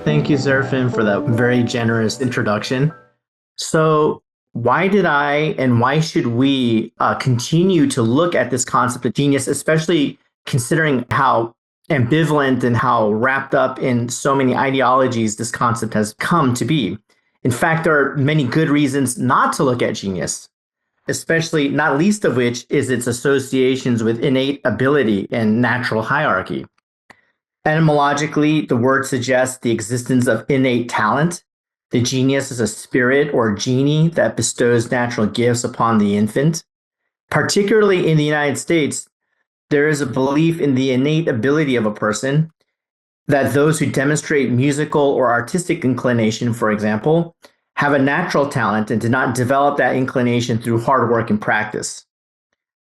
Thank you, Zerfin, for that very generous introduction. So, why did I and why should we continue to look at this concept of genius, especially considering how ambivalent and how wrapped up in so many ideologies this concept has come to be? In fact, there are many good reasons not to look at genius, especially not least of which is its associations with innate ability and natural hierarchy. Etymologically, the word suggests the existence of innate talent. The genius is a spirit or genie that bestows natural gifts upon the infant. Particularly in the United States, there is a belief in the innate ability of a person that those who demonstrate musical or artistic inclination, for example, have a natural talent and did not develop that inclination through hard work and practice.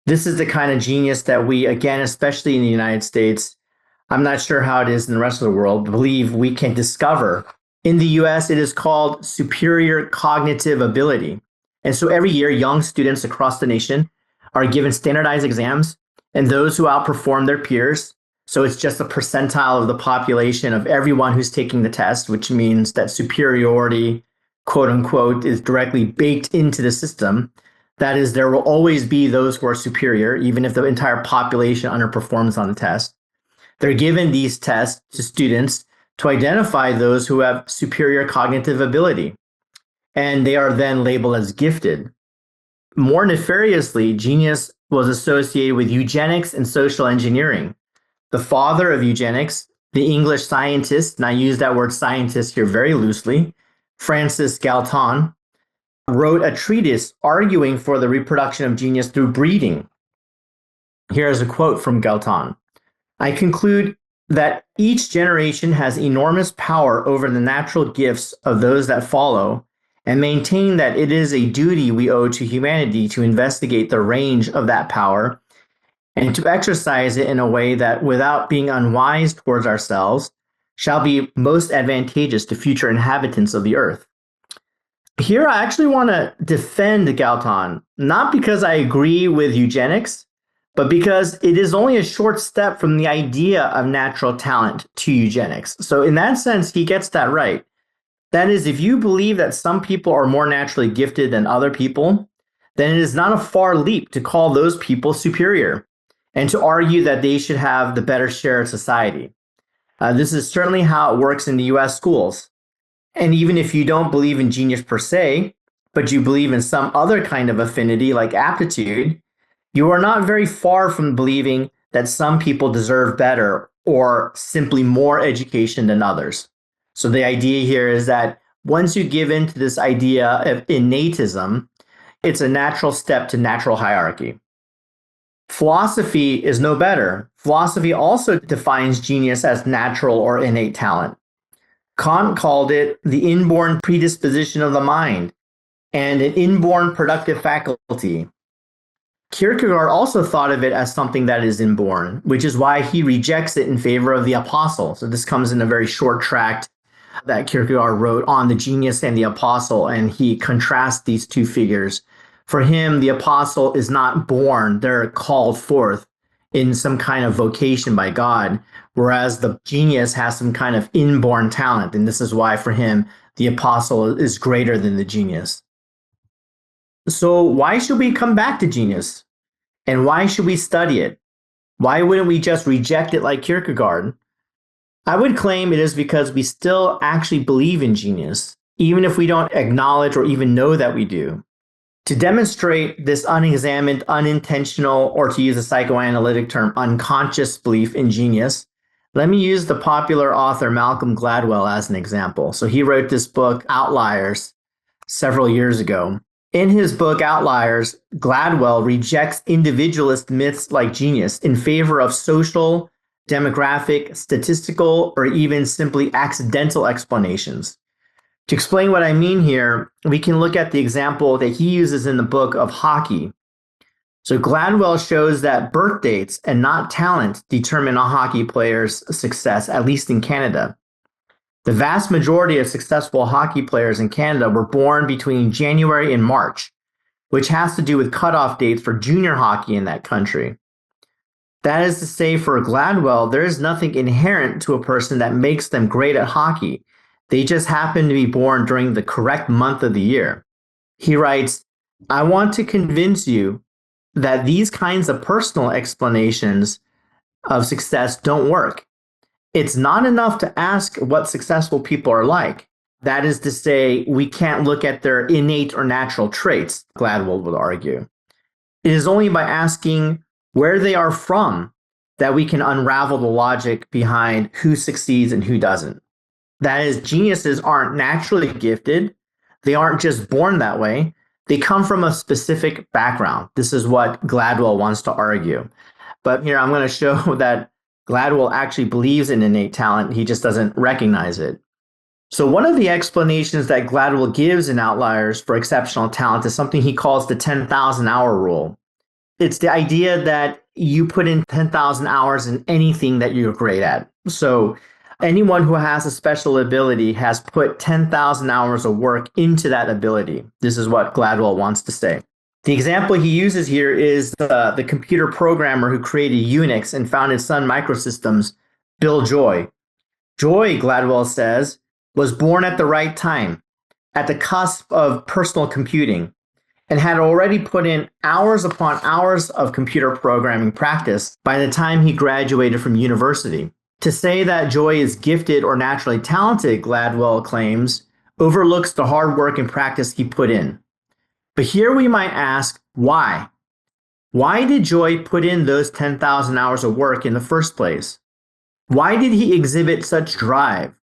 This is the kind of genius that we, again, especially in the United States, I'm not sure how it is in the rest of the world, believe we can discover. In the US, it is called superior cognitive ability. And so every year, young students across the nation are given standardized exams, and those who outperform their peers, so it's just a percentile of the population of everyone who's taking the test, which means that superiority, quote unquote, is directly baked into the system. That is, there will always be those who are superior, even if the entire population underperforms on the test. They're given these tests to students to identify those who have superior cognitive ability, and they are then labeled as gifted. More nefariously, genius was associated with eugenics and social engineering. The father of eugenics, the English scientist, and I use that word scientist here very loosely, Francis Galton, wrote a treatise arguing for the reproduction of genius through breeding. Here's a quote from Galton. I conclude that each generation has enormous power over the natural gifts of those that follow, and maintain that it is a duty we owe to humanity to investigate the range of that power and to exercise it in a way that, without being unwise towards ourselves, shall be most advantageous to future inhabitants of the earth. Here, I actually want to defend Galton, not because I agree with eugenics, but because it is only a short step from the idea of natural talent to eugenics. So in that sense, he gets that right. That is, if you believe that some people are more naturally gifted than other people, then it is not a far leap to call those people superior and to argue that they should have the better share of society. This is certainly how it works in the US schools. And even if you don't believe in genius per se, but you believe in some other kind of affinity like aptitude, you are not very far from believing that some people deserve better or simply more education than others. So the idea here is that once you give in to this idea of innatism, it's a natural step to natural hierarchy. Philosophy is no better. Philosophy also defines genius as natural or innate talent. Kant called it the inborn predisposition of the mind and an inborn productive faculty. Kierkegaard also thought of it as something that is inborn, which is why he rejects it in favor of the apostle. So this comes in a very short tract that Kierkegaard wrote on the genius and the apostle, and he contrasts these two figures. For him, the apostle is not born, they're called forth in some kind of vocation by God, whereas the genius has some kind of inborn talent. And this is why for him, the apostle is greater than the genius. So why should we come back to genius? And why should we study it? Why wouldn't we just reject it like Kierkegaard? I would claim it is because we still actually believe in genius, even if we don't acknowledge or even know that we do. To demonstrate this unexamined, unintentional, or to use a psychoanalytic term, unconscious belief in genius, let me use the popular author Malcolm Gladwell as an example. So he wrote this book, Outliers, several years ago. In his book, Outliers, Gladwell rejects individualist myths like genius in favor of social, demographic, statistical, or even simply accidental explanations. To explain what I mean here, we can look at the example that he uses in the book of hockey. So Gladwell shows that birth dates and not talent determine a hockey player's success, at least in Canada. The vast majority of successful hockey players in Canada were born between January and March, which has to do with cutoff dates for junior hockey in that country. That is to say, for Gladwell, there is nothing inherent to a person that makes them great at hockey, They just happen to be born during the correct month of the year. He writes, I want to convince you that these kinds of personal explanations of success don't work. It's not enough to ask what successful people are like. That is to say, we can't look at their innate or natural traits, Gladwell would argue. It is only by asking where they are from that we can unravel the logic behind who succeeds and who doesn't. That is, geniuses aren't naturally gifted. They aren't just born that way. They come from a specific background. This is what Gladwell wants to argue. But here I'm going to show that Gladwell actually believes in innate talent. He just doesn't recognize it. So one of the explanations that Gladwell gives in Outliers for exceptional talent is something he calls the 10,000 hour rule. It's the idea that you put in 10,000 hours in anything that you're great at. So anyone who has a special ability has put 10,000 hours of work into that ability. This is what Gladwell wants to say. The example he uses here is the computer programmer who created Unix and founded Sun Microsystems, Bill Joy. Joy, Gladwell says, was born at the right time, at the cusp of personal computing, and had already put in hours upon hours of computer programming practice by the time he graduated from university. To say that Joy is gifted or naturally talented, Gladwell claims, overlooks the hard work and practice he put in. But here we might ask, why? Why did Joy put in those 10,000 hours of work in the first place? Why did he exhibit such drive?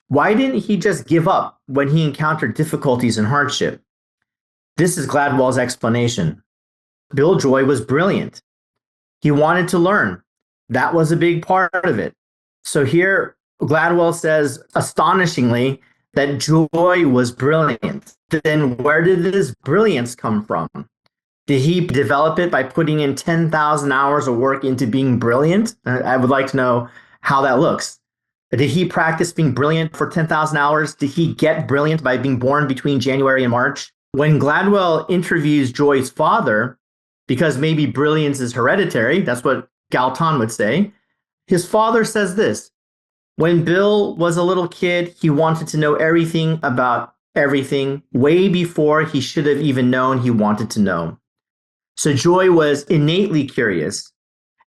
Why didn't he just give up when he encountered difficulties and hardship? This is Gladwell's explanation. Bill Joy was brilliant. He wanted to learn. That was a big part of it. So here, Gladwell says, astonishingly, that Joy was brilliant. Then where did this brilliance come from? Did he develop it by putting in 10,000 hours of work into being brilliant? I would like to know how that looks. Did he practice being brilliant for 10,000 hours? Did he get brilliant by being born between January and March? When Gladwell interviews Joy's father, because maybe brilliance is hereditary, that's what Galton would say, his father says this: when Bill was a little kid, he wanted to know everything about everything way before he should have even known he wanted to know. So Joy was innately curious,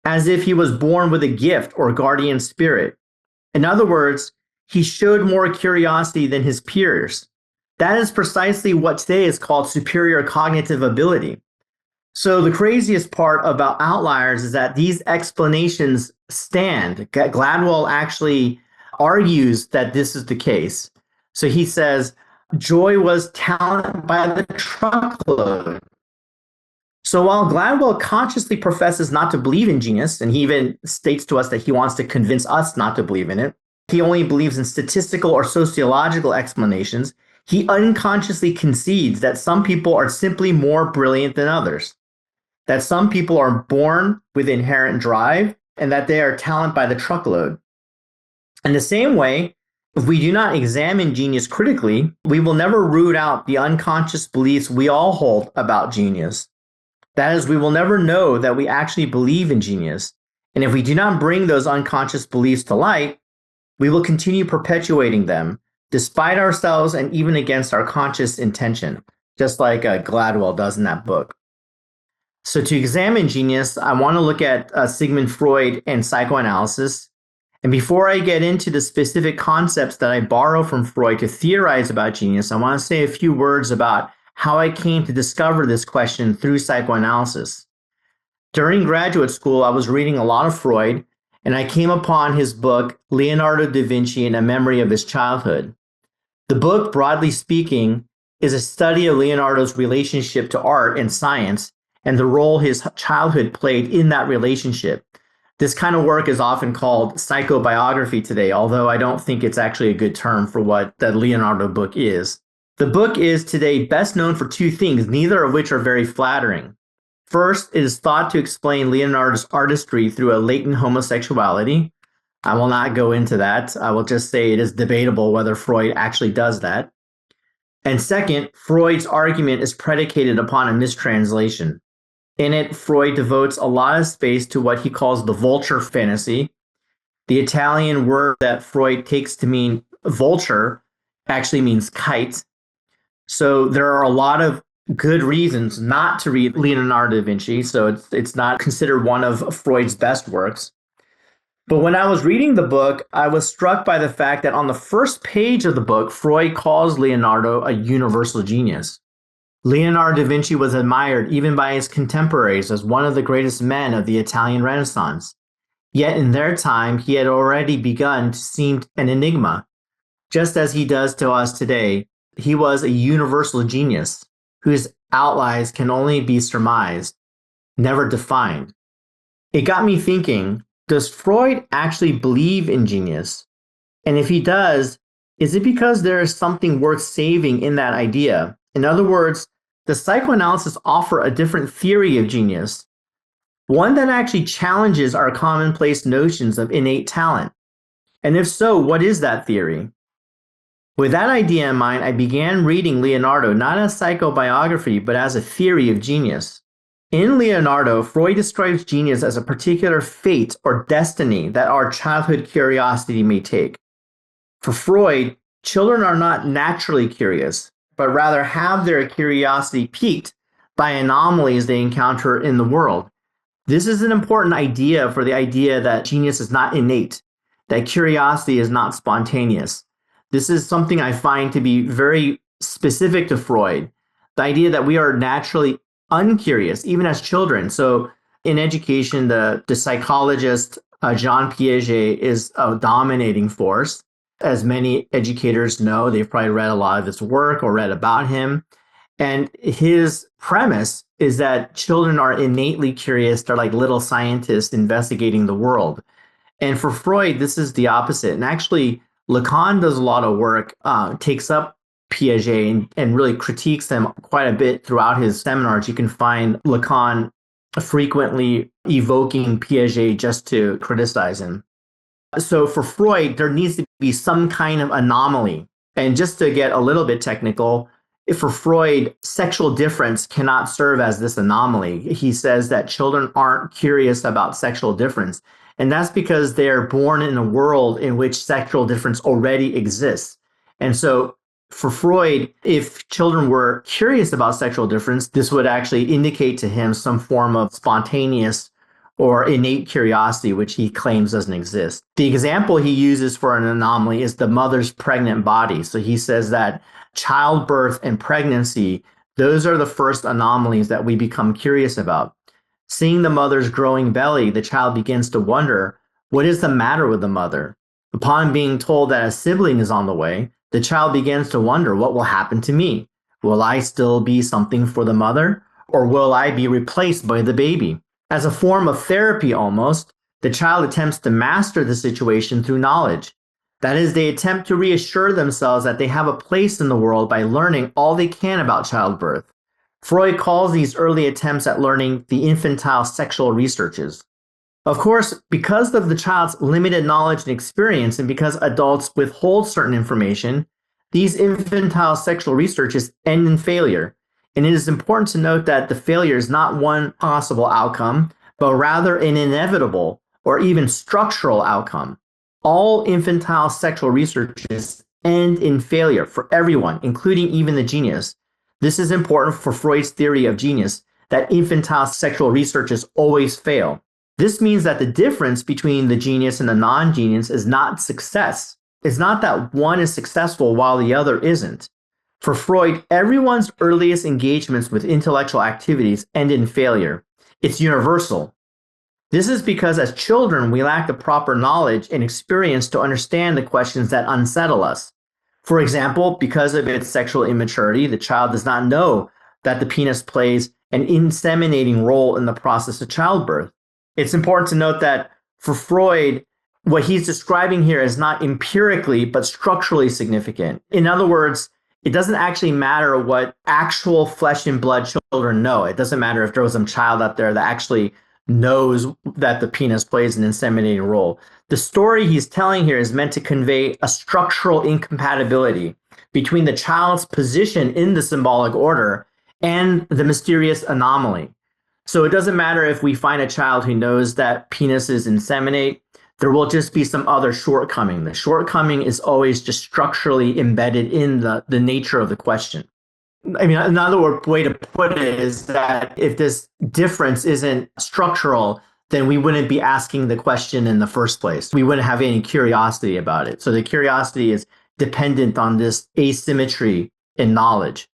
as if he was born with a gift or guardian spirit. In other words, he showed more curiosity than his peers. That is precisely what today is called superior cognitive ability. So the craziest part about Outliers is that these explanations stand. Gladwell actually argues that this is the case. So he says, Joy was talent by the truckload. So while Gladwell consciously professes not to believe in genius, and he even states to us that he wants to convince us not to believe in it, he only believes in statistical or sociological explanations, he unconsciously concedes that some people are simply more brilliant than others, that some people are born with inherent drive, and that they are talent by the truckload. In the same way, if we do not examine genius critically, we will never root out the unconscious beliefs we all hold about genius. That is, we will never know that we actually believe in genius. And if we do not bring those unconscious beliefs to light, we will continue perpetuating them, despite ourselves and even against our conscious intention, just like Gladwell does in that book. So to examine genius, I want to look at Sigmund Freud and psychoanalysis. And before I get into the specific concepts that I borrow from Freud to theorize about genius, I want to say a few words about how I came to discover this question through psychoanalysis. During graduate school, I was reading a lot of Freud, and I came upon his book, Leonardo da Vinci and a Memory of His Childhood. The book, broadly speaking, is a study of Leonardo's relationship to art and science and the role his childhood played in that relationship. This kind of work is often called psychobiography today, although I don't think it's actually a good term for what the Leonardo book is. The book is today best known for two things, neither of which are very flattering. First, it is thought to explain Leonardo's artistry through a latent homosexuality. I will not go into that. I will just say it is debatable whether Freud actually does that. And second, Freud's argument is predicated upon a mistranslation. In it, Freud devotes a lot of space to what he calls the vulture fantasy. The Italian word that Freud takes to mean vulture actually means kite. So there are a lot of good reasons not to read Leonardo da Vinci. So it's not considered one of Freud's best works. But when I was reading the book, I was struck by the fact that on the first page of the book, Freud calls Leonardo a universal genius. Leonardo da Vinci was admired even by his contemporaries as one of the greatest men of the Italian Renaissance. Yet in their time, he had already begun to seem an enigma. Just as he does to us today, he was a universal genius whose outlines can only be surmised, never defined. It got me thinking, does Freud actually believe in genius? And if he does, is it because there is something worth saving in that idea? In other words, does psychoanalysis offer a different theory of genius, one that actually challenges our commonplace notions of innate talent? And if so, what is that theory? With that idea in mind, I began reading Leonardo not as psychobiography, but as a theory of genius. In Leonardo, Freud describes genius as a particular fate or destiny that our childhood curiosity may take. For Freud, children are not naturally curious, but rather have their curiosity piqued by anomalies they encounter in the world. This is an important idea for the idea that genius is not innate, that curiosity is not spontaneous. This is something I find to be very specific to Freud, the idea that we are naturally uncurious, even as children. So in education, the psychologist Jean Piaget is a dominating force. As many educators know, they've probably read a lot of his work or read about him. And his premise is that children are innately curious. They're like little scientists investigating the world. And for Freud, this is the opposite. And actually, Lacan does a lot of work, takes up Piaget and really critiques him quite a bit throughout his seminars. You can find Lacan frequently evoking Piaget just to criticize him. So for Freud, there needs to be some kind of anomaly. And just to get a little bit technical, for Freud, sexual difference cannot serve as this anomaly. He says that children aren't curious about sexual difference. And that's because they are born in a world in which sexual difference already exists. And so for Freud, if children were curious about sexual difference, this would actually indicate to him some form of spontaneous or innate curiosity, which he claims doesn't exist. The example he uses for an anomaly is the mother's pregnant body. So he says that childbirth and pregnancy, those are the first anomalies that we become curious about. Seeing the mother's growing belly, the child begins to wonder, what is the matter with the mother? Upon being told that a sibling is on the way, the child begins to wonder, what will happen to me? Will I still be something for the mother, or will I be replaced by the baby? As a form of therapy almost, the child attempts to master the situation through knowledge. That is, they attempt to reassure themselves that they have a place in the world by learning all they can about childbirth. Freud calls these early attempts at learning the infantile sexual researches. Of course, because of the child's limited knowledge and experience, and because adults withhold certain information, these infantile sexual researches end in failure. And it is important to note that the failure is not one possible outcome, but rather an inevitable or even structural outcome. All infantile sexual researches end in failure for everyone, including even the genius. This is important for Freud's theory of genius, that infantile sexual researches always fail. This means that the difference between the genius and the non-genius is not success. It's not that one is successful while the other isn't. For Freud, everyone's earliest engagements with intellectual activities end in failure. It's universal. This is because as children, we lack the proper knowledge and experience to understand the questions that unsettle us. For example, because of its sexual immaturity, the child does not know that the penis plays an inseminating role in the process of childbirth. It's important to note that for Freud, what he's describing here is not empirically, but structurally significant. In other words, it doesn't actually matter what actual flesh and blood children know. It doesn't matter if there was some child out there that actually knows that the penis plays an inseminating role. The story he's telling here is meant to convey a structural incompatibility between the child's position in the symbolic order and the mysterious anomaly. So it doesn't matter if we find a child who knows that penises inseminate. there will just be some other shortcoming. The shortcoming is always just structurally embedded in the nature of the question. I mean, another way to put it is that if this difference isn't structural, then we wouldn't be asking the question in the first place. We wouldn't have any curiosity about it. So the curiosity is dependent on this asymmetry in knowledge.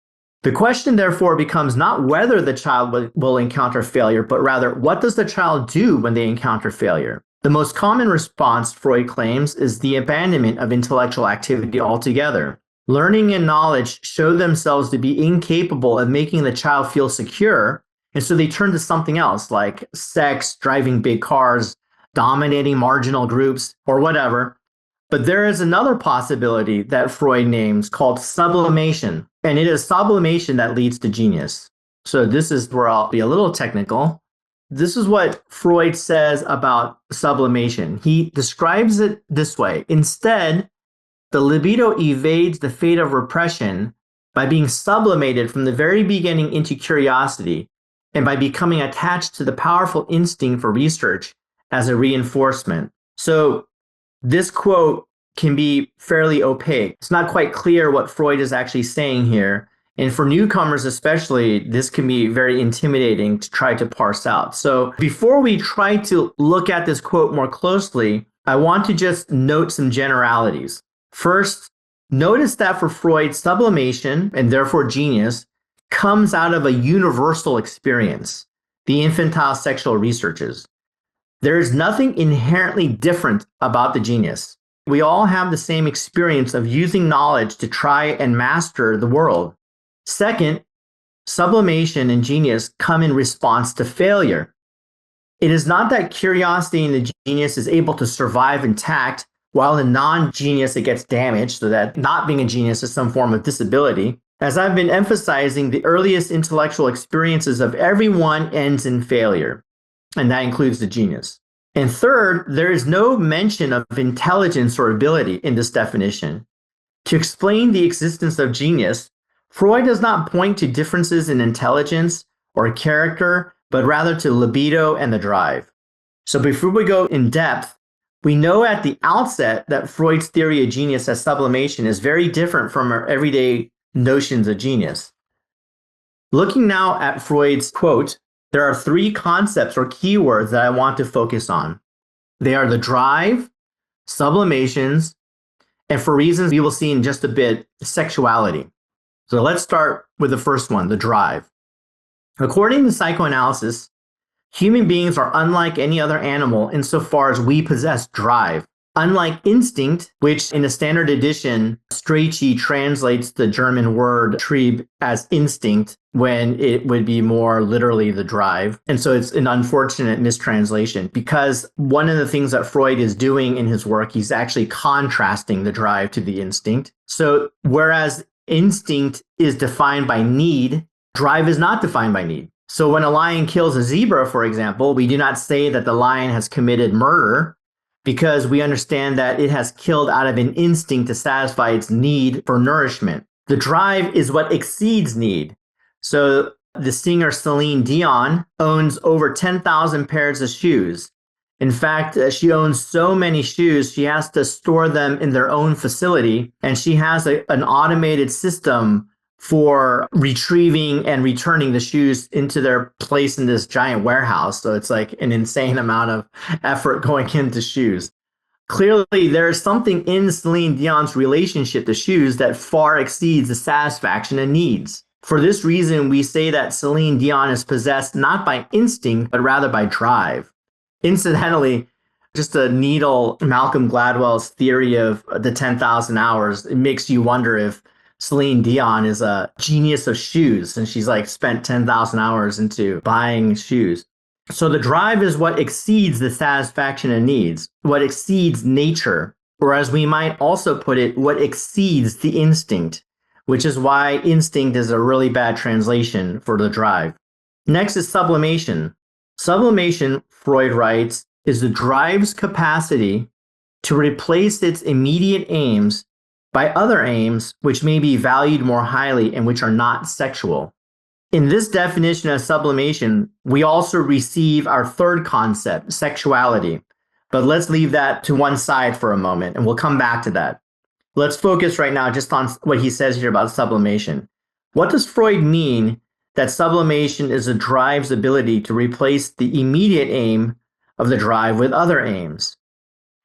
The question, therefore, becomes not whether the child will encounter failure, but rather, what does the child do when they encounter failure? The most common response, Freud claims, is the abandonment of intellectual activity altogether. Learning and knowledge show themselves to be incapable of making the child feel secure, and so they turn to something else, like sex, driving big cars, dominating marginal groups, or whatever. But there is another possibility that Freud names called sublimation, and it is sublimation that leads to genius. So this is where I'll be a little technical. This is what Freud says about sublimation. He describes it this way. Instead, the libido evades the fate of repression by being sublimated from the very beginning into curiosity and by becoming attached to the powerful instinct for research as a reinforcement. So this quote can be fairly opaque. It's not quite clear what Freud is actually saying here. And for newcomers especially, this can be very intimidating to try to parse out. So before we try to look at this quote more closely, I want to just note some generalities. First, notice that for Freud, sublimation, and therefore genius, comes out of a universal experience, the infantile sexual researches. There is nothing inherently different about the genius. We all have the same experience of using knowledge to try and master the world. Second, sublimation and genius come in response to failure. It is not that curiosity in the genius is able to survive intact, while in non-genius it gets damaged, so that not being a genius is some form of disability. As I've been emphasizing, the earliest intellectual experiences of everyone ends in failure, and that includes the genius. And third, there is no mention of intelligence or ability in this definition. To explain the existence of genius, Freud does not point to differences in intelligence or character, but rather to libido and the drive. So before we go in depth, we know at the outset that Freud's theory of genius as sublimation is very different from our everyday notions of genius. Looking now at Freud's quote, there are three concepts or keywords that I want to focus on. They are the drive, sublimations, and for reasons we will see in just a bit, sexuality. So let's start with the first one, the drive. According to psychoanalysis, human beings are unlike any other animal insofar as we possess drive. Unlike instinct, which in the standard edition, Strachey translates the German word Trieb as instinct when it would be more literally the drive. And so it's an unfortunate mistranslation because one of the things that Freud is doing in his work, he's actually contrasting the drive to the instinct. So whereas instinct is defined by need, drive is not defined by need. So when a lion kills a zebra, for example, we do not say that the lion has committed murder because we understand that it has killed out of an instinct to satisfy its need for nourishment. The drive is what exceeds need. So the singer Celine Dion owns over 10,000 pairs of shoes. In fact, she owns so many shoes, she has to store them in their own facility, and she has an automated system for retrieving and returning the shoes into their place in this giant warehouse. So it's like an insane amount of effort going into shoes. Clearly, there is something in Celine Dion's relationship to shoes that far exceeds the satisfaction it needs. For this reason, we say that Celine Dion is possessed not by instinct, but rather by drive. Incidentally, just to needle Malcolm Gladwell's theory of the 10,000 hours, it makes you wonder if Celine Dion is a genius of shoes, and she's like spent 10,000 hours into buying shoes. So the drive is what exceeds the satisfaction it needs, what exceeds nature, or as we might also put it, what exceeds the instinct, which is why instinct is a really bad translation for the drive. Next is sublimation. Sublimation, Freud writes, is the drive's capacity to replace its immediate aims by other aims which may be valued more highly and which are not sexual. In this definition of sublimation, we also receive our third concept, sexuality, But let's leave that to one side for a moment, and we'll come back to that. Let's focus right now just on what he says here about sublimation. What does Freud mean that sublimation is a drive's ability to replace the immediate aim of the drive with other aims?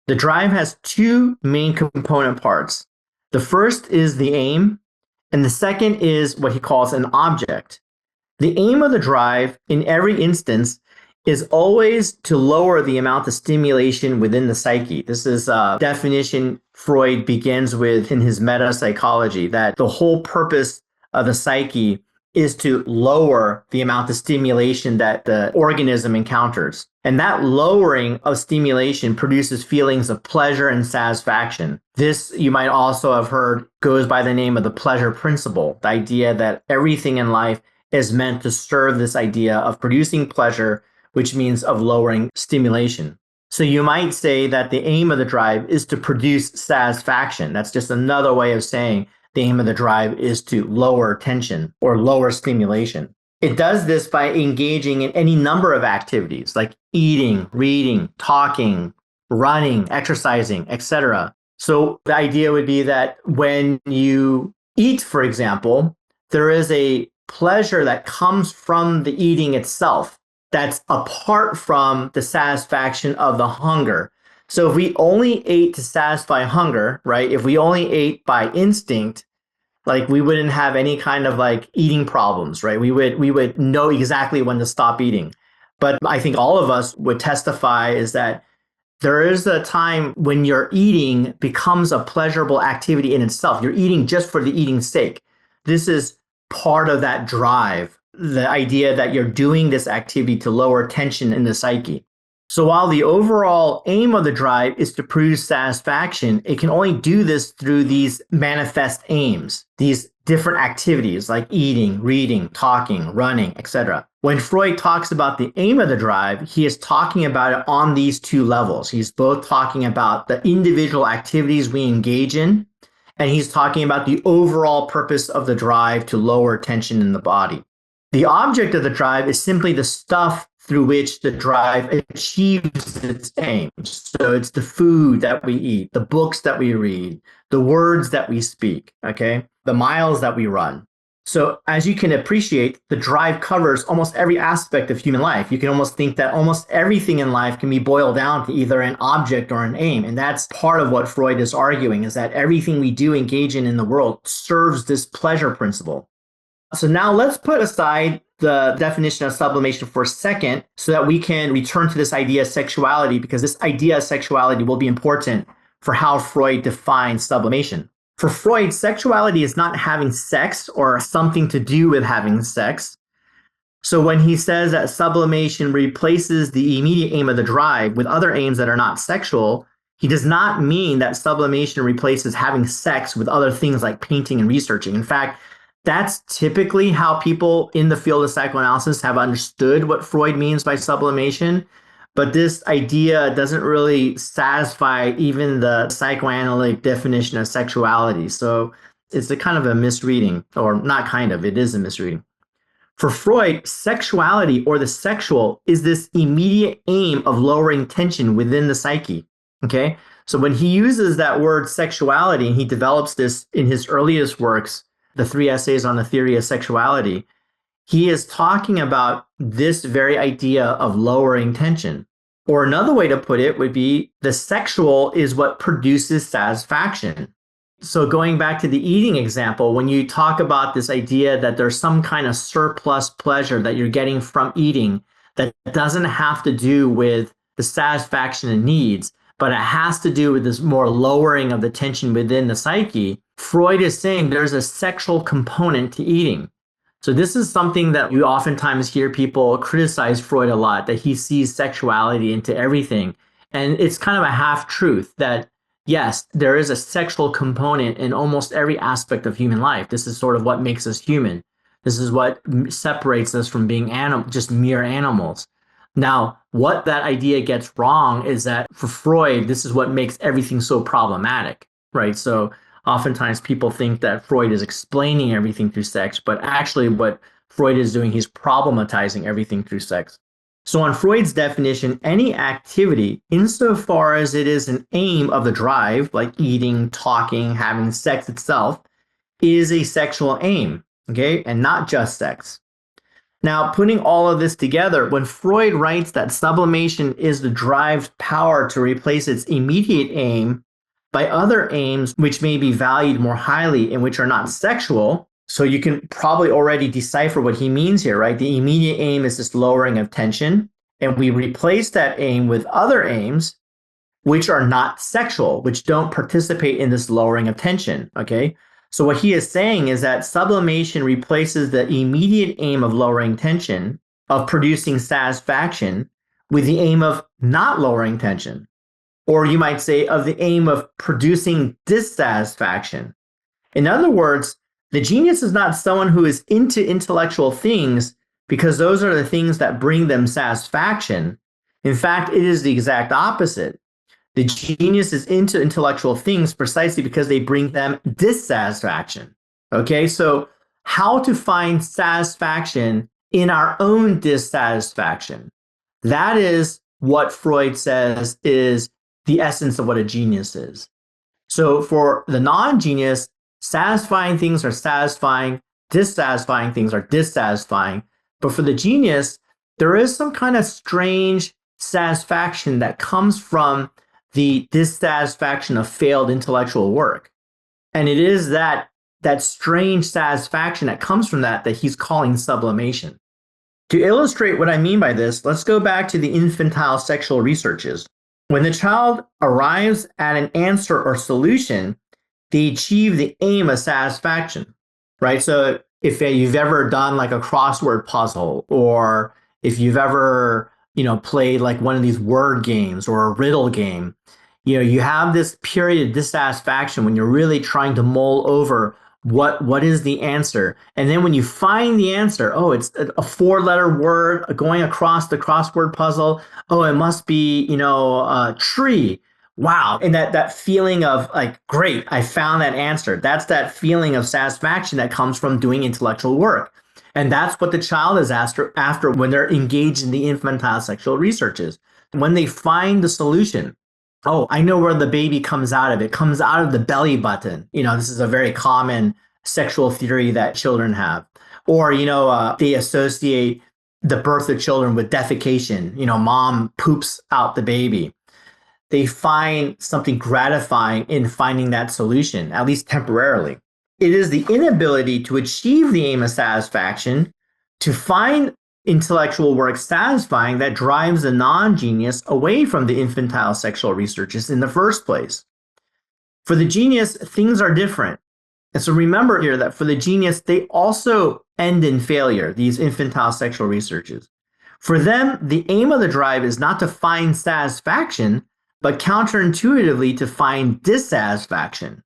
The drive has two main component parts. The first is the aim, and the second is what he calls an object. The aim of the drive in every instance is always to lower the amount of stimulation within the psyche. This is a definition Freud begins with in his meta-psychology, that the whole purpose of the psyche is to lower the amount of stimulation that the organism encounters. And that lowering of stimulation produces feelings of pleasure and satisfaction. This, you might also have heard, goes by the name of the pleasure principle, the idea that everything in life is meant to serve this idea of producing pleasure, which means of lowering stimulation. So you might say that the aim of the drive is to produce satisfaction. That's just another way of saying the aim of the drive is to lower tension or lower stimulation. It does this by engaging in any number of activities like eating, reading, talking, running, exercising, etc. So the idea would be that when you eat, for example, there is a pleasure that comes from the eating itself that's apart from the satisfaction of the hunger. So if we only ate to satisfy hunger, right? If we only ate by instinct, like we wouldn't have any kind of like eating problems, right? We would know exactly when to stop eating. But I think all of us would testify is that there is a time when your eating becomes a pleasurable activity in itself. You're eating just for the eating's sake. This is part of that drive, the idea that you're doing this activity to lower tension in the psyche. So while the overall aim of the drive is to produce satisfaction, it can only do this through these manifest aims, these different activities like eating, reading, talking, running, etc. When Freud talks about the aim of the drive, he is talking about it on these two levels. He's both talking about the individual activities we engage in, and he's talking about the overall purpose of the drive to lower tension in the body. The object of the drive is simply the stuff through which the drive achieves its aims. So it's the food that we eat, the books that we read, the words that we speak, okay, the miles that we run. So as you can appreciate, the drive covers almost every aspect of human life. You can almost think that almost everything in life can be boiled down to either an object or an aim. And that's part of what Freud is arguing, is that everything we do engage in the world serves this pleasure principle. So now let's put aside the definition of sublimation for a second so that we can return to this idea of sexuality, because this idea of sexuality will be important for how Freud defines sublimation. For Freud, sexuality is not having sex or something to do with having sex. So when he says that sublimation replaces the immediate aim of the drive with other aims that are not sexual, he does not mean that sublimation replaces having sex with other things like painting and researching. In fact, that's typically how people in the field of psychoanalysis have understood what Freud means by sublimation. But this idea doesn't really satisfy even the psychoanalytic definition of sexuality. So it's a kind of a misreading, or not kind of, it is a misreading. For Freud, sexuality or the sexual is this immediate aim of lowering tension within the psyche. Okay? So when he uses that word sexuality, and he develops this in his earliest works, the 3 essays on the theory of sexuality, he is talking about this very idea of lowering tension. Or another way to put it would be the sexual is what produces satisfaction. So going back to the eating example, when you talk about this idea that there's some kind of surplus pleasure that you're getting from eating that doesn't have to do with the satisfaction and needs, but it has to do with this more lowering of the tension within the psyche, Freud is saying there's a sexual component to eating. So this is something that you oftentimes hear people criticize Freud a lot, that he sees sexuality into everything. And it's kind of a half-truth that, yes, there is a sexual component in almost every aspect of human life. This is sort of what makes us human. This is what separates us from being just mere animals. Now, what that idea gets wrong is that for Freud, this is what makes everything so problematic, right? So oftentimes people think that Freud is explaining everything through sex, but actually what Freud is doing, he's problematizing everything through sex. So on Freud's definition, any activity, insofar as it is an aim of the drive, like eating, talking, having sex itself, is a sexual aim, okay, and not just sex. Now, putting all of this together, when Freud writes that sublimation is the drive's power to replace its immediate aim by other aims which may be valued more highly and which are not sexual, so you can probably already decipher what he means here, right? The immediate aim is this lowering of tension, and we replace that aim with other aims which are not sexual, which don't participate in this lowering of tension, okay? So what he is saying is that sublimation replaces the immediate aim of lowering tension, of producing satisfaction, with the aim of not lowering tension. Or you might say of the aim of producing dissatisfaction. In other words, the genius is not someone who is into intellectual things because those are the things that bring them satisfaction. In fact, it is the exact opposite. The genius is into intellectual things precisely because they bring them dissatisfaction. Okay, so how to find satisfaction in our own dissatisfaction? That is what Freud says is the essence of what a genius is. So for the non-genius, satisfying things are satisfying, dissatisfying things are dissatisfying. But for the genius, there is some kind of strange satisfaction that comes from the dissatisfaction of failed intellectual work. And it is that strange satisfaction that comes from that he's calling sublimation. To illustrate what I mean by this, let's go back to the infantile sexual researches. When the child arrives at an answer or solution, they achieve the aim of satisfaction, right? So if you've ever done like a crossword puzzle, or if you've ever, played like one of these word games or a riddle game, you have this period of dissatisfaction when you're really trying to mull over what is the answer. And then when you find the answer, oh, it's a 4-letter word going across the crossword puzzle. Oh, it must be, tree. Wow. And that feeling of like, great, I found that answer. That's that feeling of satisfaction that comes from doing intellectual work. And that's what the child is after when they're engaged in the infantile sexual researches. When they find the solution, oh, I know where the baby comes out of. It comes out of the belly button. This is a very common sexual theory that children have. Or, they associate the birth of children with defecation. Mom poops out the baby. They find something gratifying in finding that solution, at least temporarily. It is the inability to achieve the aim of satisfaction, to find intellectual work satisfying, that drives the non-genius away from the infantile sexual researches in the first place. For the genius, things are different. And so remember here that for the genius, they also end in failure, these infantile sexual researches. For them, the aim of the drive is not to find satisfaction, but counterintuitively to find dissatisfaction.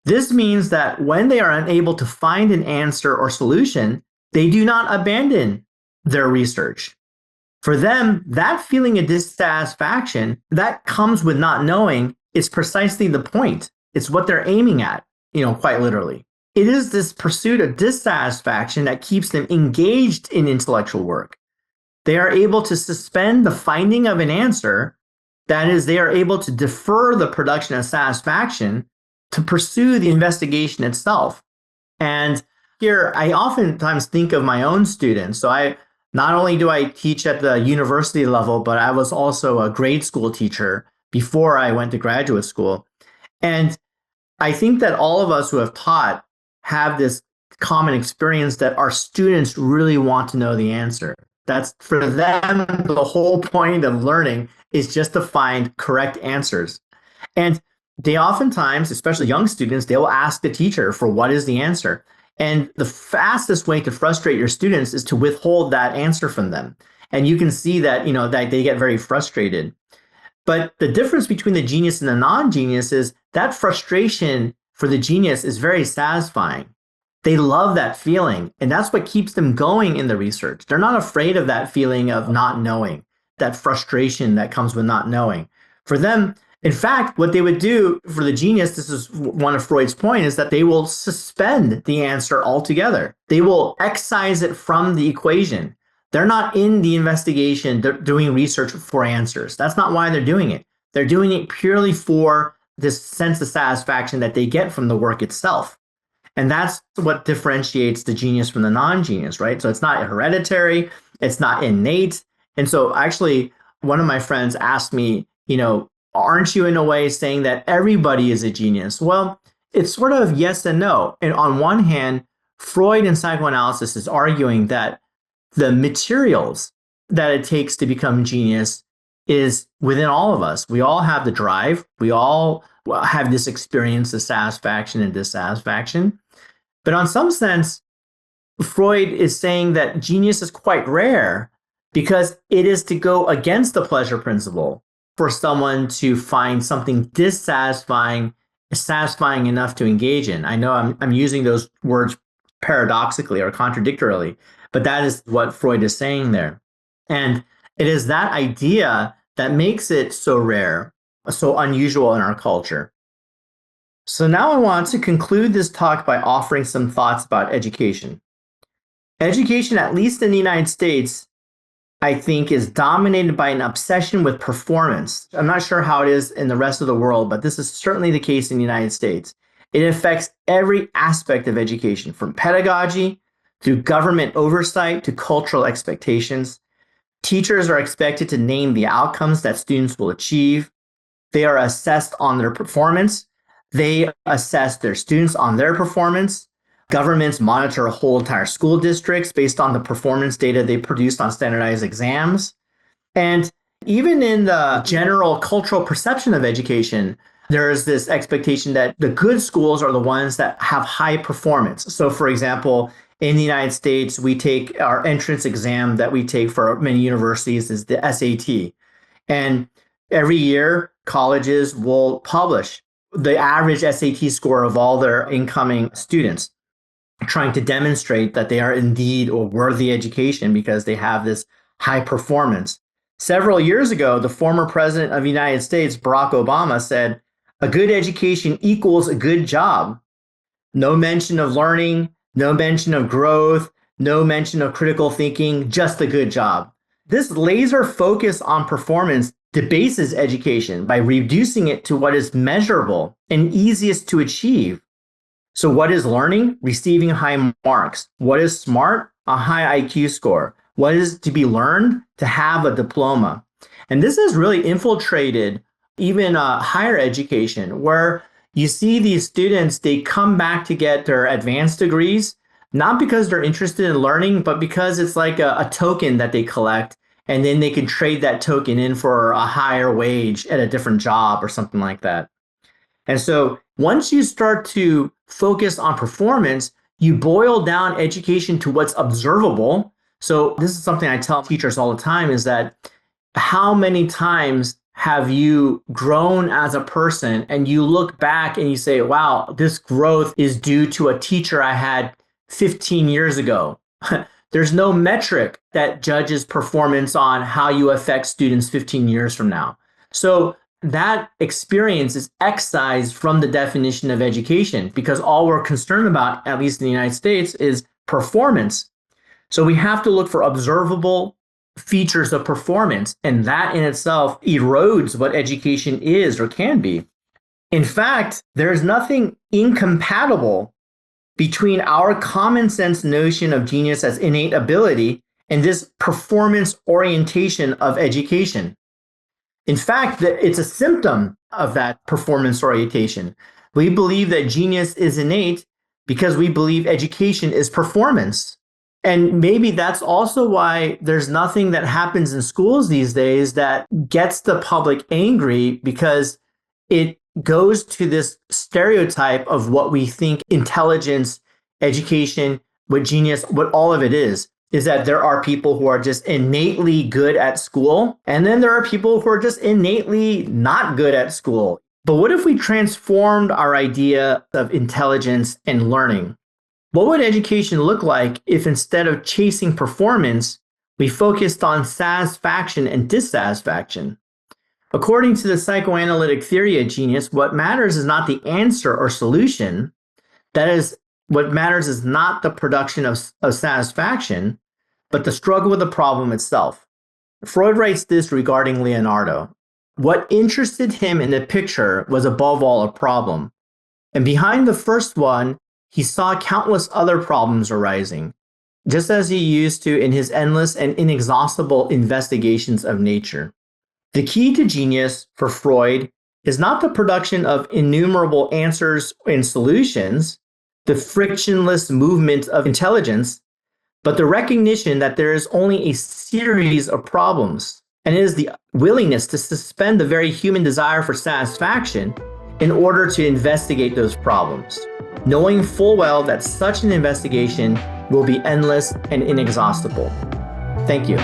This means that when they are unable to find an answer or solution, they do not abandon their research. For them, that feeling of dissatisfaction that comes with not knowing is precisely the point. It's what they're aiming at, quite literally. It is this pursuit of dissatisfaction that keeps them engaged in intellectual work. They are able to suspend the finding of an answer. That is, they are able to defer the production of satisfaction to pursue the investigation itself. And here, I oftentimes think of my own students. So not only do I teach at the university level, but I was also a grade school teacher before I went to graduate school. And I think that all of us who have taught have this common experience that our students really want to know the answer. That's for them, the whole point of learning is just to find correct answers. And they oftentimes, especially young students, they will ask the teacher for what is the answer. And the fastest way to frustrate your students is to withhold that answer from them. And you can see that, that they get very frustrated. But the difference between the genius and the non-genius is that frustration for the genius is very satisfying. They love that feeling, and that's what keeps them going in the research. They're not afraid of that feeling of not knowing, that frustration that comes with not knowing. For them, in fact, what they would do for the genius, this is one of Freud's point, is that they will suspend the answer altogether. They will excise it from the equation. They're not in the investigation. They're doing research for answers. That's not why they're doing it. They're doing it purely for this sense of satisfaction that they get from the work itself. And that's what differentiates the genius from the non-genius, right? So it's not hereditary, it's not innate. And so actually, one of my friends asked me, aren't you in a way saying that everybody is a genius? Well, it's sort of yes and no. And on one hand, Freud in psychoanalysis is arguing that the materials that it takes to become genius is within all of us. We all have the drive. We all have this experience of satisfaction and dissatisfaction. But on some sense, Freud is saying that genius is quite rare because it is to go against the pleasure principle for someone to find something dissatisfying, satisfying enough to engage in. I know I'm using those words paradoxically or contradictorily, but that is what Freud is saying there. And it is that idea that makes it so rare, so unusual in our culture. So now I want to conclude this talk by offering some thoughts about education. Education, at least in the United States, I think is dominated by an obsession with performance. I'm not sure how it is in the rest of the world, but this is certainly the case in the United States. It affects every aspect of education, from pedagogy to government oversight to cultural expectations. Teachers are expected to name the outcomes that students will achieve. They are assessed on their performance. They assess their students on their performance. Governments monitor whole entire school districts based on the performance data they produced on standardized exams. And even in the general cultural perception of education, there is this expectation that the good schools are the ones that have high performance. So, for example, in the United States, we take our entrance exam that we take for many universities is the SAT. And every year, colleges will publish the average SAT score of all their incoming students, trying to demonstrate that they are indeed a worthy education because they have this high performance. Several years ago, the former president of the United States, Barack Obama, said, "A good education equals a good job." No mention of learning, no mention of growth, no mention of critical thinking, just a good job. This laser focus on performance debases education by reducing it to what is measurable and easiest to achieve. So what is learning? Receiving high marks. What is smart? A high IQ score. What is to be learned? To have a diploma. And this has really infiltrated even higher education, where you see these students, they come back to get their advanced degrees, not because they're interested in learning, but because it's like a token that they collect. And then they can trade that token in for a higher wage at a different job or something like that. And so once you start to focus on performance, you boil down education to what's observable. So this is something I tell teachers all the time, is that how many times have you grown as a person and you look back and you say, wow, this growth is due to a teacher I had 15 years ago. There's no metric that judges performance on how you affect students 15 years from now. So that experience is excised from the definition of education because all we're concerned about, at least in the United States, is performance. So we have to look for observable features of performance, and that in itself erodes what education is or can be. In fact, there's nothing incompatible between our common sense notion of genius as innate ability and this performance orientation of education. In fact, it's a symptom of that performance orientation. We believe that genius is innate because we believe education is performance. And maybe that's also why there's nothing that happens in schools these days that gets the public angry, because it goes to this stereotype of what we think intelligence, education, what genius, what all of it is that there are people who are just innately good at school, and then there are people who are just innately not good at school. But what if we transformed our idea of intelligence and learning? What would education look like if instead of chasing performance, we focused on satisfaction and dissatisfaction? According to the psychoanalytic theory of genius, what matters is not the answer or solution. That is, what matters is not the production of satisfaction. but the struggle with the problem itself. Freud writes this regarding Leonardo. What interested him in the picture was above all a problem. And behind the first one, he saw countless other problems arising, just as he used to in his endless and inexhaustible investigations of nature. The key to genius for Freud is not the production of innumerable answers and solutions, the frictionless movement of intelligence, but the recognition that there is only a series of problems, and it is the willingness to suspend the very human desire for satisfaction in order to investigate those problems, knowing full well that such an investigation will be endless and inexhaustible. Thank you.